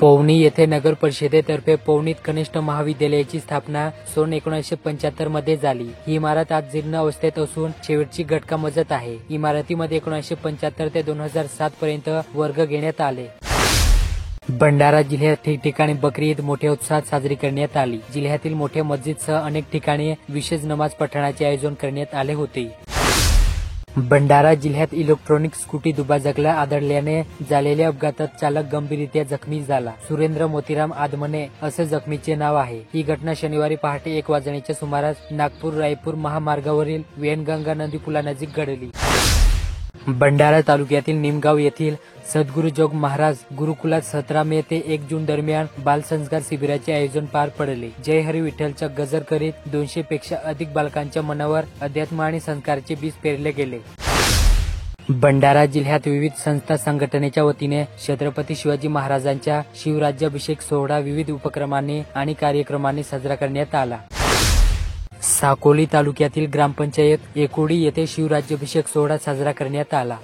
पवनी येथे नगर परिषदेतर्फे पवनीत कनिष्ठ महाविद्यालयाची स्थापना सन 1975 मध्ये झाली। ही इमारत आज जीर्ण अवस्थेत असून शेवटची घटका मजत आहे। इमारतीमध्ये 1975 ते 2007 पर्यंत वर्ग घेण्यात आले। भंडारा जिल्ह्यात ठिकठिकाणी बकरी ईद मोठ्या उत्साहात साजरी करण्यात आली। जिल्ह्यातील मोठ्या मस्जिदसह अनेक ठिकाणी विशेष नमाज पठणाचे आयोजन करण्यात आले होते। भंडारा जिल्ह्यात इलेक्ट्रॉनिक स्कूटी दुभाजकला आदळल्याने झालेल्या अपघातात चालक गंभीररीत्या जखमी झाला। सुरेंद्र मोतीराम आदमने असे जखमीचे नाव आहे। ही घटना शनिवारी पहाटे 1 वाजण्याच्या सुमारास नागपूर रायपूर महामार्गावरील वेनगंगा नदी पुलानजीक घडली। भंडारा तालुक्यातील निमगाव येथील सद्गुरू जोग महाराज गुरुकुलात 17 मे ते 1 जून दरम्यान बालसंस्कार शिबिराचे आयोजन पार पडले। जय हरी विठ्ठलचा गजर करीत 200 पेक्षा अधिक बालकांच्या मनावर अध्यात्म आणि संस्काराचे बीज पेरले गेले। भंडारा जिल्ह्यात विविध संस्था संघटनेच्या वतीने छत्रपती शिवाजी महाराजांच्या शिवराज्याभिषेक सोहळा विविध उपक्रमांनी आणि कार्यक्रमांनी साजरा करण्यात आला। साकोली तालुक्यातील ग्रामपंचायत एकोडी येथे शिवराज्याभिषेक सोहळा साजरा करण्यात आला।